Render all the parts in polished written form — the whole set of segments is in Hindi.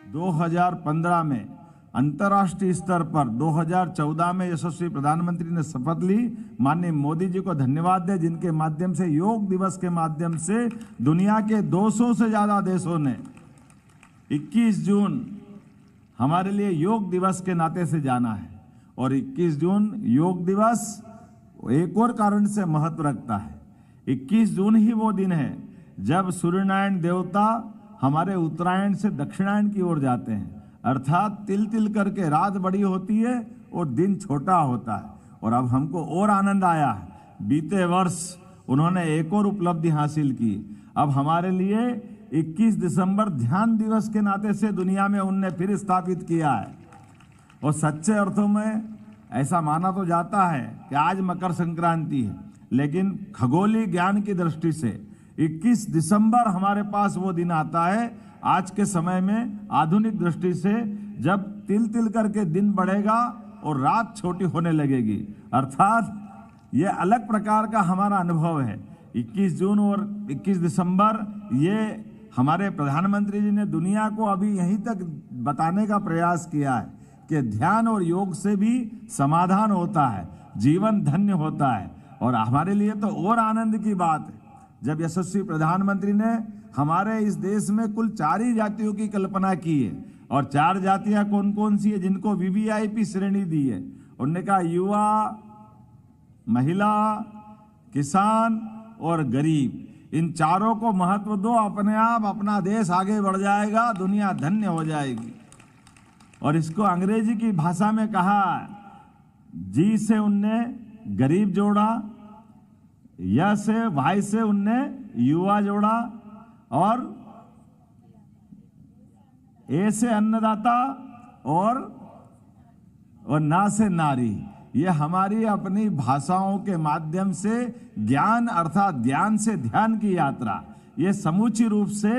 2015 में अंतर्राष्ट्रीय स्तर पर 2014 में यशस्वी प्रधानमंत्री ने शपथ ली। माननीय मोदी जी को धन्यवाद दें, जिनके माध्यम से योग दिवस के माध्यम से दुनिया के 200 से ज़्यादा देशों ने 21 जून हमारे लिए योग दिवस के नाते से जाना है। और 21 जून योग दिवस एक और कारण से महत्व रखता है। 21 जून ही वो दिन है जब सूर्यनारायण देवता हमारे उत्तरायण से दक्षिणायन की ओर जाते हैं, अर्थात तिल तिल करके रात बड़ी होती है और दिन छोटा होता है। और अब हमको और आनंद आया है, बीते वर्ष उन्होंने एक और उपलब्धि हासिल की। अब हमारे लिए 21 दिसंबर ध्यान दिवस के नाते से दुनिया में उनने फिर स्थापित किया है। और सच्चे अर्थों में ऐसा माना तो जाता है कि आज मकर संक्रांति है, लेकिन खगोलीय ज्ञान की दृष्टि से 21 दिसंबर हमारे पास वो दिन आता है आज के समय में आधुनिक दृष्टि से, जब तिल तिल करके दिन बढ़ेगा और रात छोटी होने लगेगी। अर्थात ये अलग प्रकार का हमारा अनुभव है। 21 जून और 21 दिसंबर ये हमारे प्रधानमंत्री जी ने दुनिया को अभी यहीं तक बताने का प्रयास किया है कि ध्यान और योग से भी समाधान होता है, जीवन धन्य होता है। और हमारे लिए तो और आनंद की बात है जब यशस्वी प्रधानमंत्री ने हमारे इस देश में कुल 4 ही जातियों की कल्पना की है। और 4 जातियां कौन कौन सी है जिनको वीवीआईपी श्रेणी दी है? उन्होंने कहा युवा, महिला, किसान और गरीब, इन चारों को महत्व दो, अपने आप अपना देश आगे बढ़ जाएगा, दुनिया धन्य हो जाएगी। और इसको अंग्रेजी की भाषा में कहा, जी से उनने गरीब जोड़ा, या से भाई से उनने युवा जोड़ा, और ए से अन्नदाता और ना से नारी। ये हमारी अपनी भाषाओं के माध्यम से ज्ञान अर्थात ज्ञान से ध्यान की यात्रा, ये समूची रूप से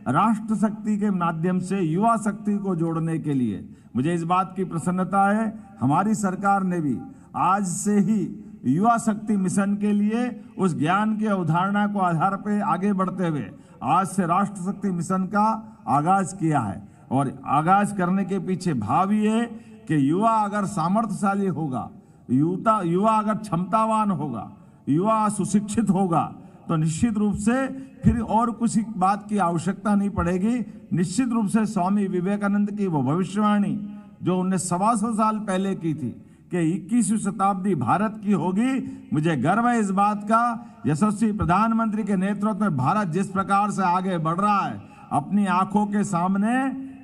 राष्ट्र शक्ति के माध्यम से युवा शक्ति को जोड़ने के लिए मुझे इस बात की प्रसन्नता है। हमारी सरकार ने भी आज से ही युवा शक्ति मिशन के लिए उस ज्ञान की अवधारणा को आधार पे आगे बढ़ते हुए आज से राष्ट्र शक्ति मिशन का आगाज किया है। और आगाज करने के पीछे भाव ये कि युवा अगर सामर्थ्यशाली होगा, युवा अगर क्षमतावान होगा, युवा सुशिक्षित होगा, तो निश्चित रूप से फिर और कुछ बात की आवश्यकता नहीं पड़ेगी। निश्चित रूप से स्वामी विवेकानंद की वो भविष्यवाणी जो उन्होंने 125 साल पहले की थी कि 21वीं शताब्दी भारत की होगी, मुझे गर्व है इस बात का। यशस्वी प्रधानमंत्री के नेतृत्व में भारत जिस प्रकार से आगे बढ़ रहा है, अपनी आंखों के सामने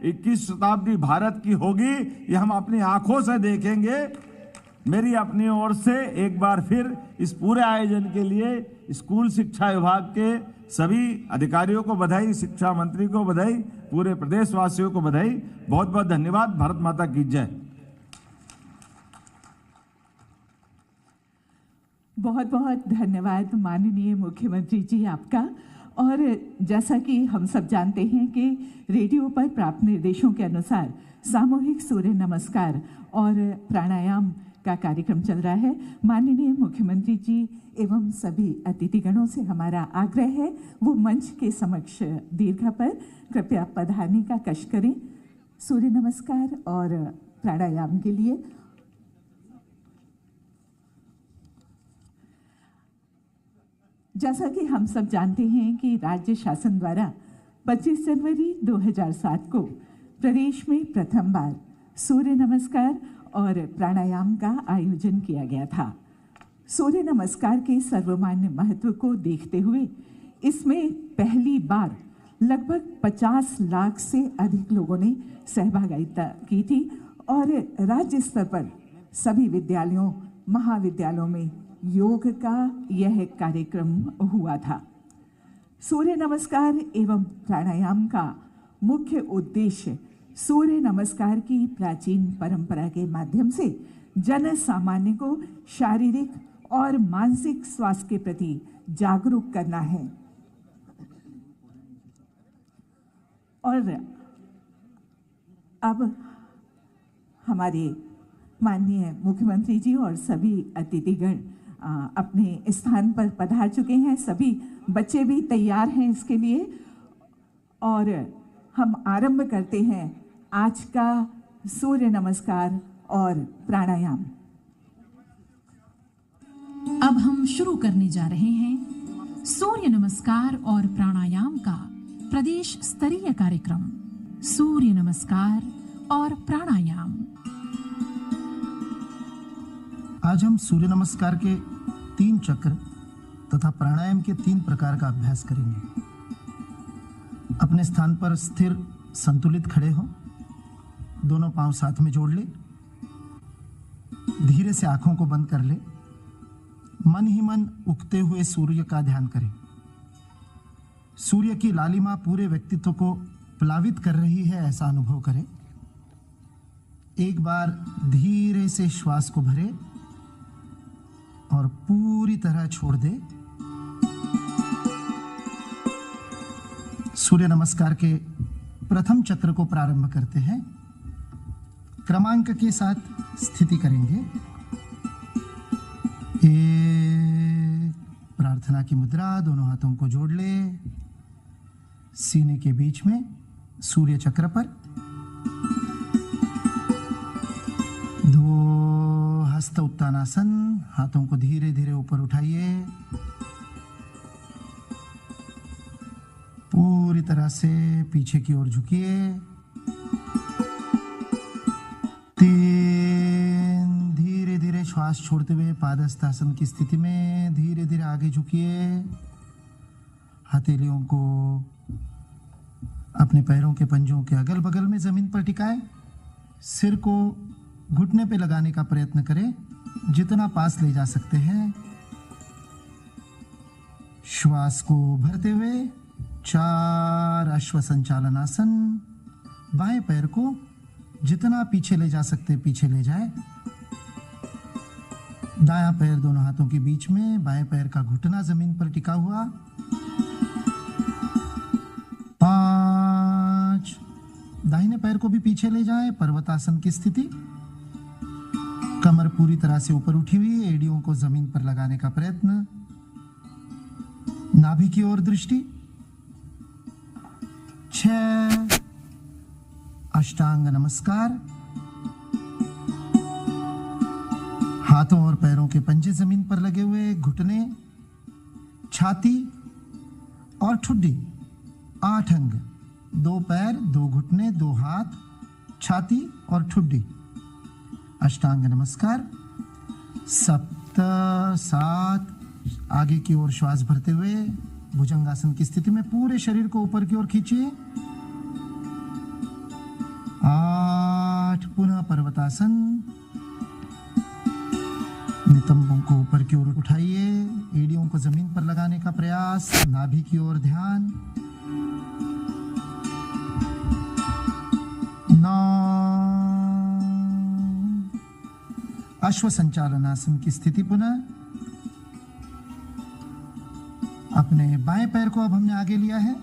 21वीं शताब्दी भारत की होगी, ये हम अपनी आंखों से देखेंगे। मेरी अपनी ओर से एक बार फिर इस पूरे आयोजन के लिए स्कूल शिक्षा विभाग के सभी अधिकारियों को बधाई, शिक्षा मंत्री को बधाई, पूरे प्रदेशवासियों को बधाई। बहुत बहुत धन्यवाद। भारत माता की जय। बहुत बहुत धन्यवाद माननीय मुख्यमंत्री जी आपका। और जैसा कि हम सब जानते हैं कि रेडियो पर प्राप्त निर्देशों के अनुसार सामूहिक सूर्य नमस्कार और प्राणायाम का कार्यक्रम चल रहा है। माननीय मुख्यमंत्री जी एवं सभी अतिथिगणों से हमारा आग्रह है वो मंच के समक्ष दीर्घा पर कृपया पधारने का कष्ट करें सूर्य नमस्कार और प्राणायाम के लिए। जैसा कि हम सब जानते हैं कि राज्य शासन द्वारा 25 जनवरी 2007 को प्रदेश में प्रथम बार सूर्य नमस्कार और प्राणायाम का आयोजन किया गया था। सूर्य नमस्कार के सर्वमान्य महत्व को देखते हुए इसमें पहली बार लगभग 50 लाख से अधिक लोगों ने सहभागिता की थी और राज्य स्तर पर सभी विद्यालयों, महाविद्यालयों में योग का यह कार्यक्रम हुआ था। सूर्य नमस्कार एवं प्राणायाम का मुख्य उद्देश्य सूर्य नमस्कार की प्राचीन परंपरा के माध्यम से जन सामान्य को शारीरिक और मानसिक स्वास्थ्य के प्रति जागरूक करना है। और अब हमारे माननीय मुख्यमंत्री जी और सभी अतिथिगण अपने स्थान पर पधार चुके हैं। सभी बच्चे भी तैयार हैं इसके लिए और हम आरंभ करते हैं आज का सूर्य नमस्कार और प्राणायाम। अब हम शुरू करने जा रहे हैं सूर्य नमस्कार और प्राणायाम का प्रदेश स्तरीय कार्यक्रम सूर्य नमस्कार और प्राणायाम। आज हम सूर्य नमस्कार के 3 चक्र तथा प्राणायाम के 3 प्रकार का अभ्यास करेंगे। अपने स्थान पर स्थिर संतुलित खड़े हो, दोनों पांव साथ में जोड़ ले, धीरे से आंखों को बंद कर ले, मन ही मन उगते हुए सूर्य का ध्यान करें। सूर्य की लालिमा पूरे व्यक्तित्व को प्लावित कर रही है, ऐसा अनुभव करें। एक बार धीरे से श्वास को भरे और पूरी तरह छोड़ दे। सूर्य नमस्कार के प्रथम चक्र को प्रारंभ करते हैं। क्रमांक के साथ स्थिति करेंगे। 1, प्रार्थना की मुद्रा, दोनों हाथों को जोड़ ले, सीने के बीच में सूर्य चक्र पर। 2, हस्त उत्तानासन, हाथों को धीरे धीरे ऊपर उठाइए, पूरी तरह से पीछे की ओर झुकिए। 3, धीरे धीरे श्वास छोड़ते हुए पादहस्तासन की स्थिति में धीरे धीरे आगे झुकिए। हथेलियों को अपने पैरों के पंजों के अगल बगल में जमीन पर टिकाए। सिर को घुटने पे लगाने का प्रयत्न करें, जितना पास ले जा सकते हैं। श्वास को भरते हुए 4 अश्व संचालनासन। बाएं पैर को जितना पीछे ले जा सकते पीछे ले जाए। दायां पैर दोनों हाथों के बीच में, बाएं पैर का घुटना जमीन पर टिका हुआ। 5, दाहिने पैर को भी पीछे ले जाएं, पर्वतासन की स्थिति। कमर पूरी तरह से ऊपर उठी हुई, एड़ियों को जमीन पर लगाने का प्रयत्न। नाभि की ओर दृष्टि। 6, अष्टांग नमस्कार। हाथों और पैरों के पंजे जमीन पर लगे हुए, घुटने, छाती और ठुड्डी। 8 अंग, 2 पैर, 2 घुटने, 2 हाथ, छाती और ठुड्डी। अष्टांग नमस्कार। 7, आगे की ओर श्वास भरते हुए भुजंगासन की स्थिति में पूरे शरीर को ऊपर की ओर खींचिए। 8, पुनः पर्वतासन। नितंबों को ऊपर की ओर उठाइए, एड़ियों को जमीन पर लगाने का प्रयास, नाभि की ओर ध्यान। 9, अश्व संचालनासन की स्थिति पुनः। अपने बाएं पैर को अब हमने आगे लिया है।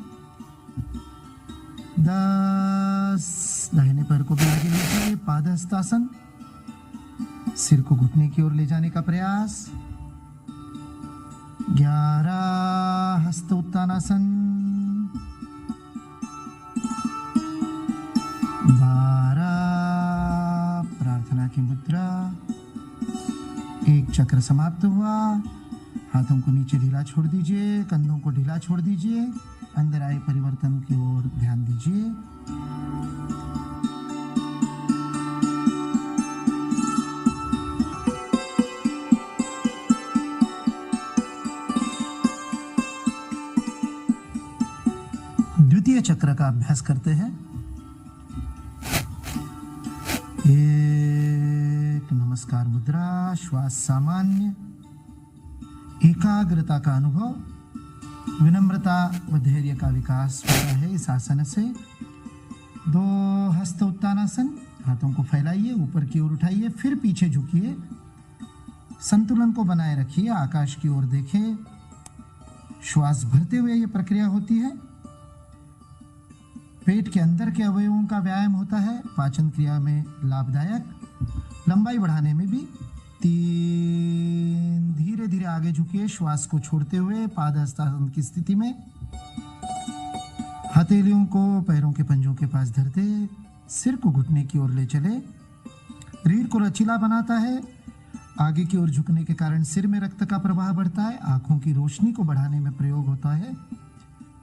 10, दाहिने पैर को भी आगे लीजिए, पादहस्तासन। सिर को घुटने की ओर ले जाने का प्रयास। 11, हस्त उत्तानासन। 12, प्रार्थना की मुद्रा। 1 चक्र समाप्त हुआ। हाथों को नीचे ढीला छोड़ दीजिए, कंधों को ढीला छोड़ दीजिए। अंदर आए परिवर्तन की ओर ध्यान दीजिए। द्वितीय चक्र का अभ्यास करते हैं। 1, नमस्कार मुद्रा, श्वास सामान्य, एकाग्रता का अनुभव, विनम्रता व धैर्य का विकास होता है इस आसन से। 2, हस्त उत्तानासन। हाथों को फैलाइए, ऊपर की ओर उठाइए, फिर पीछे झुकिए। संतुलन को बनाए रखिए, आकाश की ओर देखें। श्वास भरते हुए यह प्रक्रिया होती है। पेट के अंदर के अवयवों का व्यायाम होता है, पाचन क्रिया में लाभदायक, लंबाई बढ़ाने में भी। 3, धीरे धीरे आगे झुकिए, श्वास को छोड़ते हुए पादहस्तासन की स्थिति में। हथेलियों को पैरों के पंजों के पास धरते सिर को घुटने की ओर ले चले। रीढ़ को लचीला बनाता है। आगे की ओर झुकने के कारण सिर में रक्त का प्रवाह बढ़ता है। आंखों की रोशनी को बढ़ाने में प्रयोग होता है।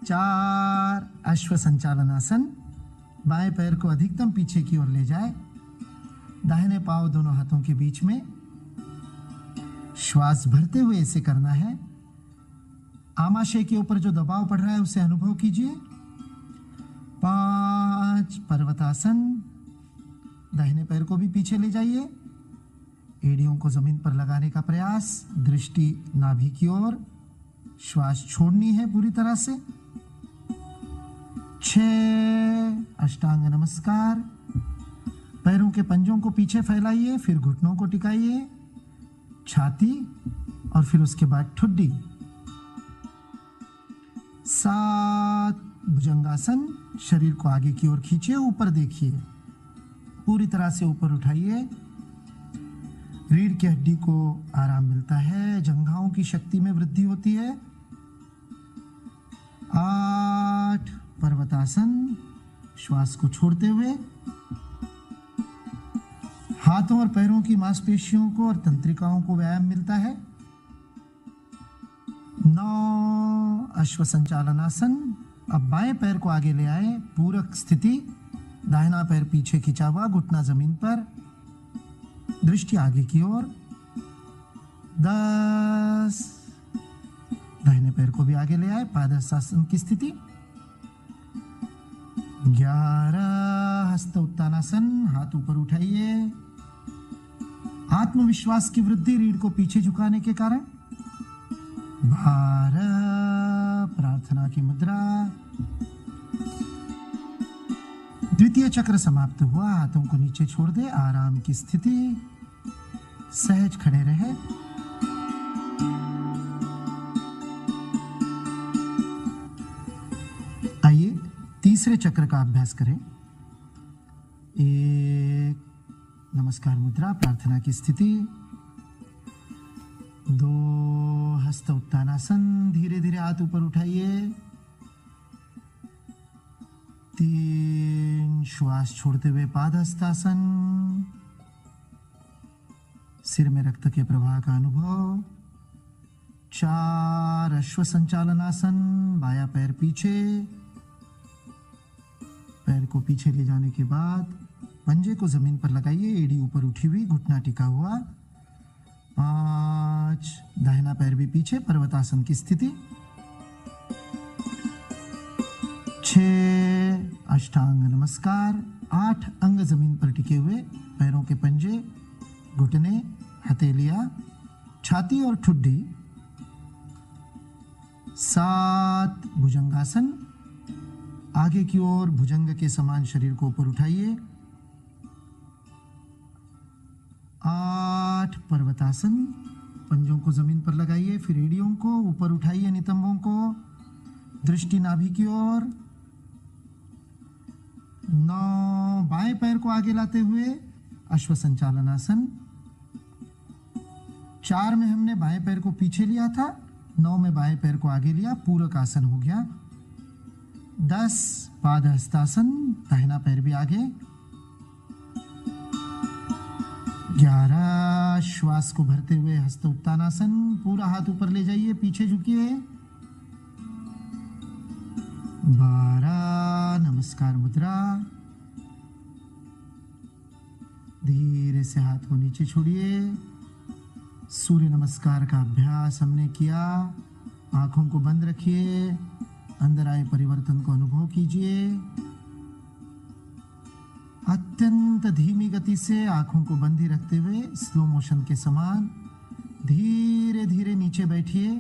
4 अश्व संचालन आसन। बाएं पैर को अधिकतम पीछे की ओर ले जाए। दाहिने पांव दोनों हाथों के बीच में। श्वास भरते हुए इसे करना है। आमाशय के ऊपर जो दबाव पड़ रहा है उसे अनुभव कीजिए। 5 पर्वतासन। दाहिने पैर को भी पीछे ले जाइए। एड़ियों को जमीन पर लगाने का प्रयास। दृष्टि नाभि की ओर। श्वास छोड़नी है पूरी तरह से। 6 अष्टांग नमस्कार। पैरों के पंजों को पीछे फैलाइए, फिर घुटनों को टिकाइए, छाती और फिर उसके बाद ठुड्डी। 7 भुजंगासन। शरीर को आगे की ओर खींचिए, ऊपर देखिए, पूरी तरह से ऊपर उठाइए। रीढ़ की हड्डी को आराम मिलता है। जंघाओं की शक्ति में वृद्धि होती है। 8 पर्वतासन। श्वास को छोड़ते हुए हाथों और पैरों की मांसपेशियों को और तंत्रिकाओं को व्यायाम मिलता है। 9 अश्व संचालन आसन। अब बाएं पैर को आगे ले आए, पूरक स्थिति। दाहिना पैर पीछे खिंचा हुआ, घुटना जमीन पर, दृष्टि आगे की ओर। 10 दाहिने पैर को भी आगे ले आए, पादहस्तासन की स्थिति। 11 हस्त उत्तानासन। हाथ ऊपर उठाइए। आत्मविश्वास की वृद्धि रीढ़ को पीछे झुकाने के कारण। 12 प्रार्थना की मुद्रा। द्वितीय चक्र समाप्त हुआ। हाथों को नीचे छोड़ दे। आराम की स्थिति। सहज खड़े रहे। आइए तीसरे चक्र का अभ्यास करें। 1 नमस्कार मुद्रा, प्रार्थना की स्थिति। 2 हस्त उत्तानासन। धीरे धीरे हाथ ऊपर उठाइए। 3 श्वास छोड़ते हुए पादहस्तासन। सिर में रक्त के प्रवाह का अनुभव। 4 अश्व संचालन आसन। बायां पैर पीछे। पैर को पीछे ले जाने के बाद पंजे को जमीन पर लगाइए। एड़ी ऊपर उठी हुई, घुटना टिका हुआ। 5 दाहिना पैर भी पीछे, पर्वतासन की स्थिति। 6 अष्टांग नमस्कार। 8 अंग जमीन पर टिके हुए, पैरों के पंजे, घुटने, हथेलियां, छाती और ठुड्डी। 7 भुजंगासन। आगे की ओर भुजंग के समान शरीर को ऊपर उठाइए। 8 पर्वतासन। पंजों को जमीन पर लगाइए, फिर एड़ियों को ऊपर उठाइए, नितंबों को, दृष्टि नाभि की ओर। 9 बाएं पैर को आगे लाते हुए अश्व संचालन आसन। 4 में हमने बाएं पैर को पीछे लिया था। 9 में बाएं पैर को आगे लिया, पूरक आसन हो गया। 10 पादहस्तासन। दाहिना पैर भी आगे। 11 श्वास को भरते हुए हस्त उत्तानासन। पूरा हाथ ऊपर ले जाइए, पीछे झुकिए। 12 नमस्कार मुद्रा। धीरे से हाथ को नीचे छोड़िए। सूर्य नमस्कार का अभ्यास हमने किया। आंखों को बंद रखिए। अंदर आए परिवर्तन को अनुभव कीजिए। अत्यंत धीमी गति से आंखों को बंद ही रखते हुए स्लो मोशन के समान धीरे धीरे नीचे बैठिए।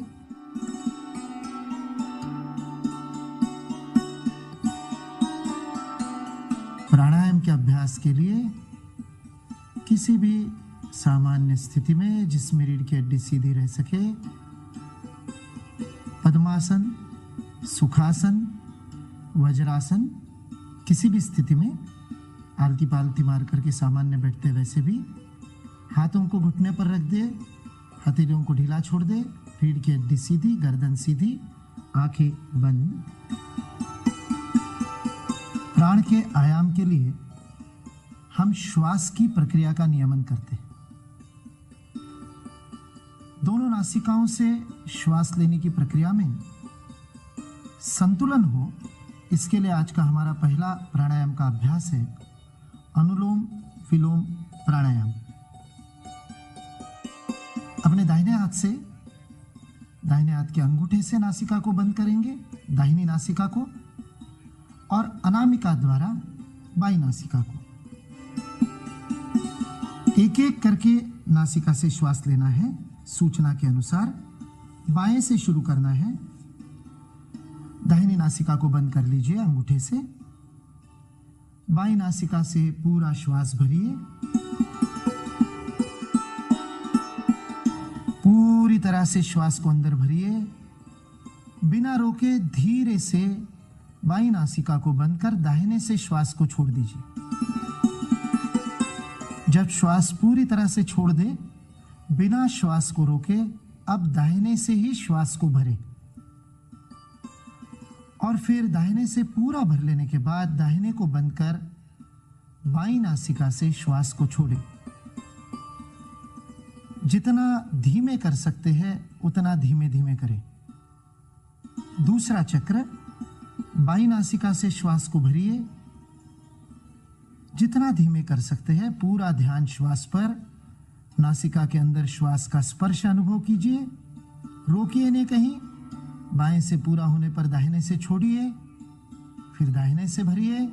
प्राणायाम के अभ्यास के लिए किसी भी सामान्य स्थिति में जिसमें रीढ़ की हड्डी सीधी रह सके, पद्मासन, सुखासन, वज्रासन, किसी भी स्थिति में आलती पालती मार करके सामान्य बैठते वैसे भी हाथों को घुटने पर रख दे, हथेलियों को ढीला छोड़ दे, रीढ़ की हड्डी सीधी, गर्दन सीधी, आंखें बंद। प्राण के आयाम के लिए हम श्वास की प्रक्रिया का नियमन करते हैं। दोनों नासिकाओं से श्वास लेने की प्रक्रिया में संतुलन हो, इसके लिए आज का हमारा पहला प्राणायाम का अभ्यास है अनुलोम विलोम प्राणायाम। अपने दाहिने हाथ के अंगूठे से नासिका को बंद करेंगे, दाहिनी नासिका को, और अनामिका द्वारा बाईं नासिका को। एक एक करके नासिका से श्वास लेना है। सूचना के अनुसार बाएं से शुरू करना है। दाहिनी नासिका को बंद कर लीजिए अंगूठे से। बाईं नासिका से पूरा श्वास भरिए, पूरी तरह से श्वास को अंदर भरिए। बिना रोके धीरे से बाईं नासिका को बंद कर दाहिने से श्वास को छोड़ दीजिए। जब श्वास पूरी तरह से छोड़ दे, बिना श्वास को रोके अब दाहिने से ही श्वास को भरे, और फिर दाहिने से पूरा भर लेने के बाद दाहिने को बंद कर बाईं नासिका से श्वास को छोड़ें। जितना धीमे कर सकते हैं उतना धीमे धीमे करें। दूसरा चक्र, बाईं नासिका से श्वास को भरिए। जितना धीमे कर सकते हैं पूरा ध्यान श्वास पर। नासिका के अंदर श्वास का स्पर्श अनुभव कीजिए, रोकिए नहीं कहीं। बाएं से पूरा होने पर दाहिने से छोड़िए, फिर दाहिने से भरिए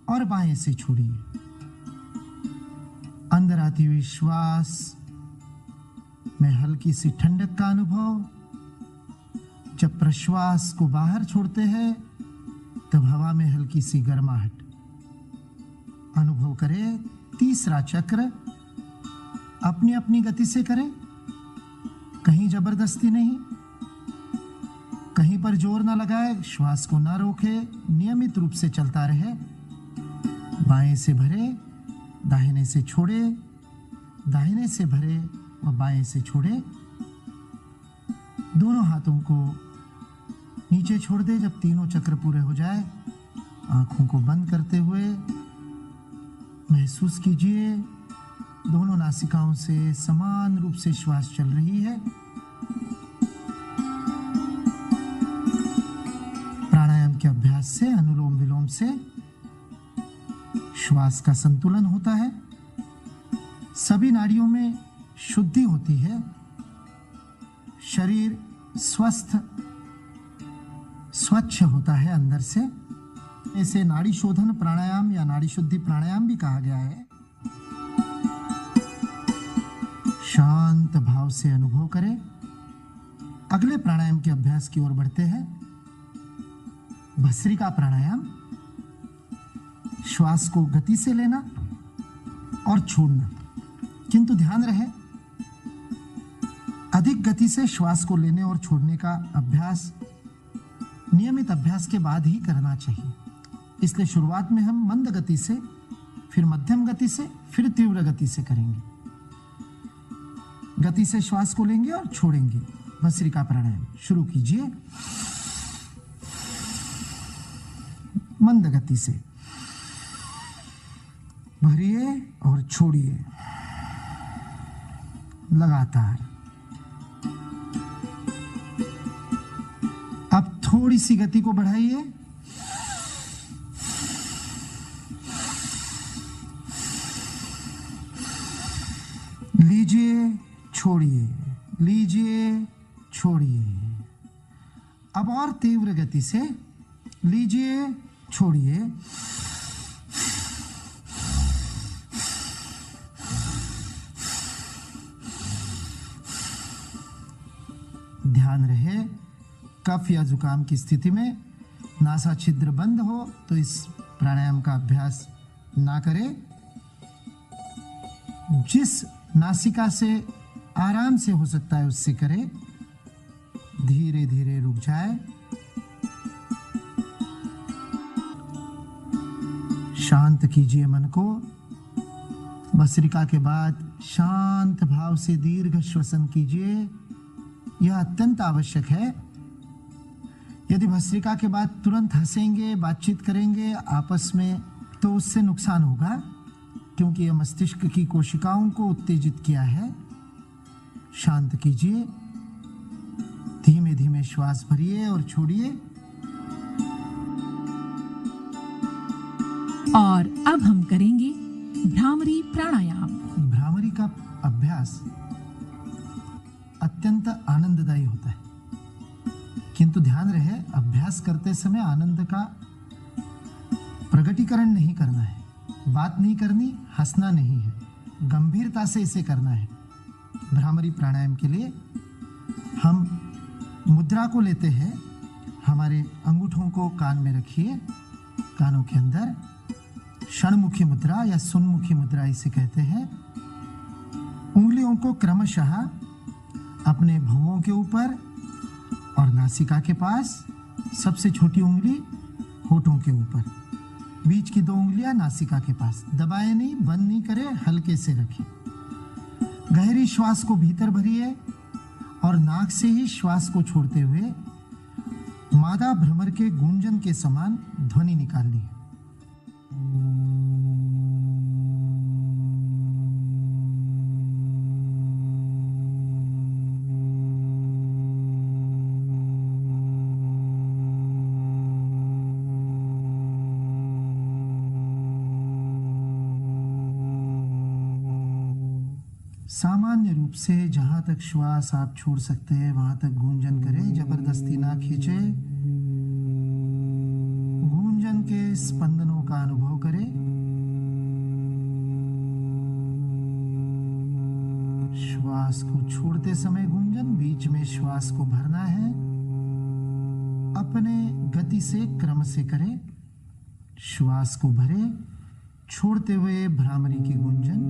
और बाएं से छोड़िए। अंदर आती हुई श्वास में हल्की सी ठंडक का अनुभव। जब प्रश्वास को बाहर छोड़ते हैं तब हवा में हल्की सी गर्माहट अनुभव करें। तीसरा चक्र अपनी अपनी गति से करें, कहीं जबरदस्ती नहीं, कहीं पर जोर ना लगाए, श्वास को ना रोके, नियमित रूप से चलता रहे। बाएं से भरे, दाहिने से छोड़े, दाहिने से भरे और बाएं से छोड़े। दोनों हाथों को नीचे छोड़ दे। जब तीनों चक्र पूरे हो जाए, आंखों को बंद करते हुए महसूस कीजिए दोनों नासिकाओं से समान रूप से श्वास चल रही है। प्राणायाम के अभ्यास से, अनुलोम विलोम से श्वास का संतुलन होता है, सभी नाड़ियों में शुद्धि होती है, शरीर स्वस्थ स्वच्छ होता है अंदर से। इसे नाड़ी शोधन प्राणायाम या नाड़ी शुद्धि प्राणायाम भी कहा गया है। शांत भाव से अनुभव करें। अगले प्राणायाम के अभ्यास की ओर बढ़ते हैं। भस्त्रिका प्राणायाम। श्वास को गति से लेना और छोड़ना, किंतु ध्यान रहे अधिक गति से श्वास को लेने और छोड़ने का अभ्यास नियमित अभ्यास के बाद ही करना चाहिए। इसलिए शुरुआत में हम मंद गति से, फिर मध्यम गति से, फिर तीव्र गति से करेंगे। गति से श्वास को लेंगे और छोड़ेंगे। भस्त्रिका प्राणायाम शुरू कीजिए मंद गति से, भरिए और छोड़िए लगातार। अब थोड़ी सी गति को बढ़ाइए। लीजिए, छोड़िए, लीजिए, छोड़िए। अब और तीव्र गति से लीजिए, छोड़िए। ध्यान रहे कफ या जुकाम की स्थिति में नासा छिद्र बंद हो तो इस प्राणायाम का अभ्यास ना करें। जिस नासिका से आराम से हो सकता है उससे करें। धीरे धीरे रुक जाए। शांत कीजिए मन को। भस्त्रिका के बाद शांत भाव से दीर्घ श्वसन कीजिए। यह अत्यंत आवश्यक है। यदि भस्त्रिका के बाद तुरंत हंसेंगे, बातचीत करेंगे, आपस में तो उससे नुकसान होगा, क्योंकि यह मस्तिष्क की कोशिकाओं को उत्तेजित किया है। शांत कीजिए, धीमे धीमे श्वास भरिए और छोड़िए। और अब हम करेंगे भ्रामरी प्राणायाम। भ्रामरी का अभ्यास अत्यंत आनंददायी होता है, किंतु ध्यान रहे अभ्यास करते समय आनंद का प्रगटीकरण नहीं करना है, बात नहीं करनी, हंसना नहीं है, गंभीरता से इसे करना है। भ्रामरी प्राणायाम के लिए हम मुद्रा को लेते हैं, हमारे अंगूठों को कान में रखिए, कानों के अंदर षणमुखी मुद्रा या सुनमुखी मुद्रा इसे कहते हैं। उंगलियों को क्रमशः अपने भौहों के ऊपर और नासिका के पास, सबसे छोटी उंगली होठों के ऊपर, बीच की 2 उंगलियां नासिका के पास, दबाए नहीं, बंद नहीं करें, हल्के से रखें। गहरी श्वास को भीतर भरिए और नाक से ही श्वास को छोड़ते हुए मादा भ्रमर के गूंजन के समान ध्वनि निकालनी है। सामान्य रूप से जहां तक श्वास आप छोड़ सकते हैं वहां तक गूंजन करें, जबरदस्ती ना खींचे। गूंजन के स्पंदनों का अनुभव करें। श्वास को छोड़ते समय गूंजन, बीच में श्वास को भरना है। अपने गति से, क्रम से करें। श्वास को भरे, छोड़ते हुए भ्रामरी की गूंजन।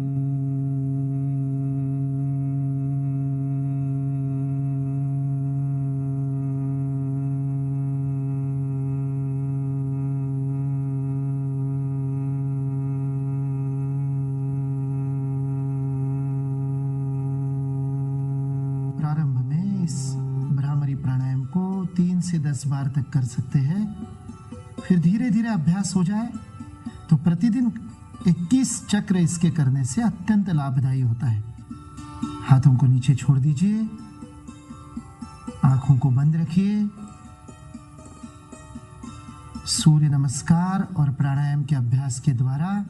प्रारंभ में इस भ्रामरी प्राणायाम को 3 से 10 बार तक कर सकते हैं। फिर धीरे धीरे अभ्यास हो जाए तो प्रतिदिन 21 चक्र इसके करने से अत्यंत लाभदायी होता है। हाथों को नीचे छोड़ दीजिए, आंखों को बंद रखिए। सूर्य नमस्कार और प्राणायाम के अभ्यास के द्वारा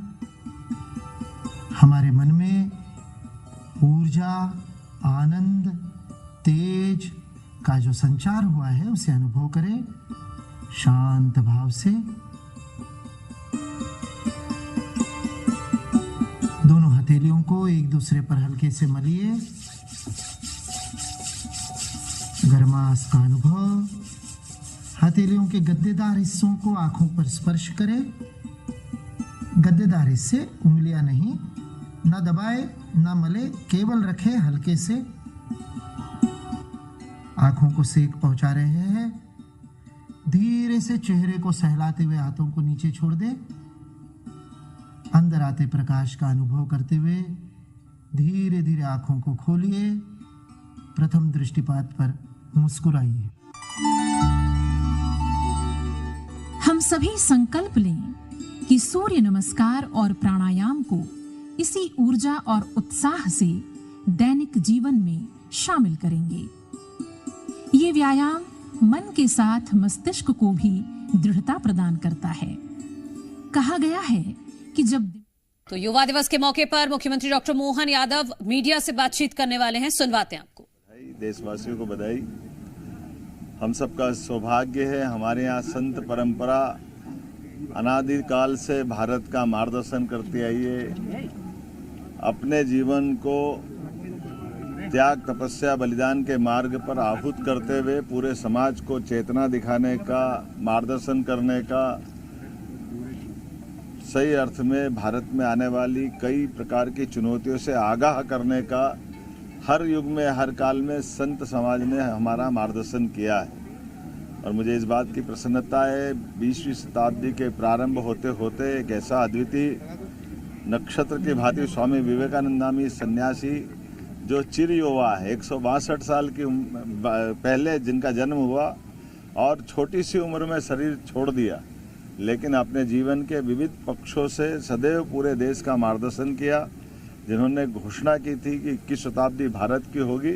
हमारे मन में ऊर्जा, आनंद, तेज का जो संचार हुआ है उसे अनुभव करें शांत भाव से। दोनों हथेलियों को एक दूसरे पर हल्के से मलिए। गर्माश का अनुभव। हथेलियों के गद्देदार हिस्सों को आंखों पर स्पर्श करें। गद्देदार हिस्से, उंगलियां नहीं, ना दबाए ना मले, केवल रखें हल्के से। आंखों को सेक पहुंचा रहे हैं। धीरे से चेहरे को सहलाते हुए हाथों को नीचे छोड़ दे। अंदर आते प्रकाश का अनुभव करते हुए धीरे धीरे आंखों को खोलिए। प्रथम दृष्टिपात पर मुस्कुराइए। हम सभी संकल्प लें कि सूर्य नमस्कार और प्राणायाम को इसी ऊर्जा और उत्साह से दैनिक जीवन में शामिल करेंगे। ये व्यायाम मन के साथ मस्तिष्क को भी दृढ़ता प्रदान करता है। कहा गया है कि जब तो युवा दिवस के मौके पर मुख्यमंत्री डॉक्टर मोहन यादव मीडिया से बातचीत करने वाले हैं, सुनवाते हैं आपको। देशवासियों को बधाई। हम सबका सौभाग्य है, हमारे यहाँ संत परंपरा अनादिकाल से भारत का मार्गदर्शन करती आई है। अपने जीवन को त्याग, तपस्या, बलिदान के मार्ग पर आहूत करते हुए पूरे समाज को चेतना दिखाने का, मार्गदर्शन करने का, सही अर्थ में भारत में आने वाली कई प्रकार की चुनौतियों से आगाह करने का हर युग में, हर काल में संत समाज ने हमारा मार्गदर्शन किया है। और मुझे इस बात की प्रसन्नता है, 20वीं शताब्दी के प्रारंभ होते होते एक ऐसा अद्वितीय नक्षत्र की भांति स्वामी विवेकानंद नामी सन्यासी जो चिर युवा है, 162 साल की पहले जिनका जन्म हुआ और छोटी सी उम्र में शरीर छोड़ दिया, लेकिन अपने जीवन के विविध पक्षों से सदैव पूरे देश का मार्गदर्शन किया। जिन्होंने घोषणा की थी कि 21 शताब्दी भारत की होगी,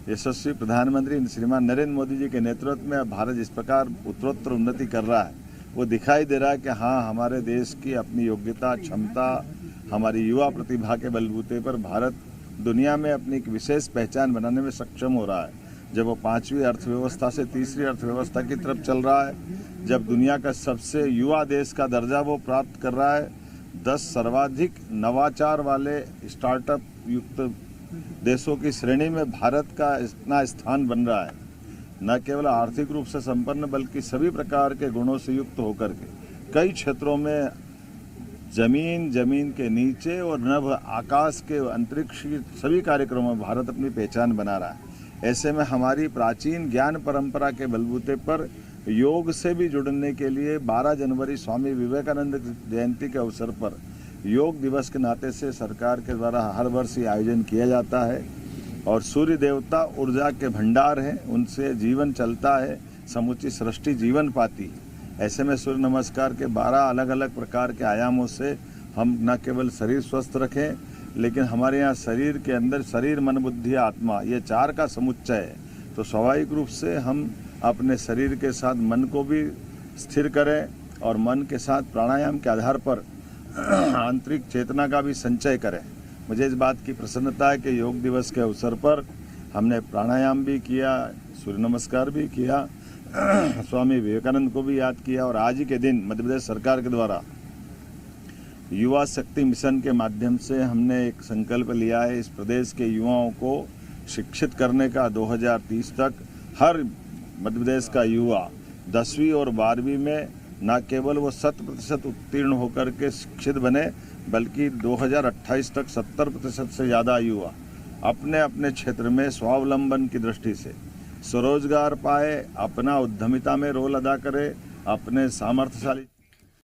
यशस्वी प्रधानमंत्री श्रीमान नरेंद्र मोदी जी के नेतृत्व में भारत जिस प्रकार उत्तरोत्तर उन्नति कर रहा है, वो दिखाई दे रहा है कि हाँ, हमारे देश की अपनी योग्यता, क्षमता, हमारी युवा प्रतिभा के बलबूते पर भारत दुनिया में अपनी एक विशेष पहचान बनाने में सक्षम हो रहा है। जब वो 5वीं अर्थव्यवस्था से तीसरी अर्थव्यवस्था की तरफ चल रहा है, जब दुनिया का सबसे युवा देश का दर्जा वो प्राप्त कर रहा है, 10 सर्वाधिक नवाचार वाले स्टार्टअप युक्त देशों की श्रेणी में भारत का इतना स्थान बन रहा है, न केवल आर्थिक रूप से संपन्न बल्कि सभी प्रकार के गुणों से युक्त होकर के कई क्षेत्रों में जमीन के नीचे और नभ आकाश के अंतरिक्ष की सभी कार्यक्रमों में भारत अपनी पहचान बना रहा है। ऐसे में हमारी प्राचीन ज्ञान परंपरा के बलबूते पर योग से भी जुड़ने के लिए 12 जनवरी स्वामी विवेकानंद जयंती के अवसर पर योग दिवस के नाते से सरकार के द्वारा हर वर्ष ये आयोजन किया जाता है। और सूर्य देवता ऊर्जा के भंडार हैं, उनसे जीवन चलता है, समूची सृष्टि जीवन पाती है। ऐसे में सूर्य नमस्कार के 12 अलग अलग प्रकार के आयामों से हम न केवल शरीर स्वस्थ रखें, लेकिन हमारे यहाँ शरीर के अंदर शरीर, मन, बुद्धि, आत्मा, ये 4 का समुच्चय है। तो स्वाभाविक रूप से हम अपने शरीर के साथ मन को भी स्थिर करें और मन के साथ प्राणायाम के आधार पर आंतरिक चेतना का भी संचय करें। मुझे इस बात की प्रसन्नता है कि योग दिवस के अवसर पर हमने प्राणायाम भी किया, सूर्य नमस्कार भी किया, स्वामी विवेकानंद को भी याद किया। और आज ही के दिन मध्य प्रदेश सरकार के द्वारा युवा शक्ति मिशन के माध्यम से हमने एक संकल्प लिया है इस प्रदेश के युवाओं को शिक्षित करने का। 2030 तक हर मध्य प्रदेश का युवा 10वीं और 12वीं में न केवल वो 100% उत्तीर्ण होकर के शिक्षित बने, बल्कि 2028 तक 70% से ज़्यादा युवा अपने अपने क्षेत्र में स्वावलंबन की दृष्टि से स्वरोजगार पाए, अपना उद्यमिता में रोल अदा करे, अपने सामर्थ्यशाली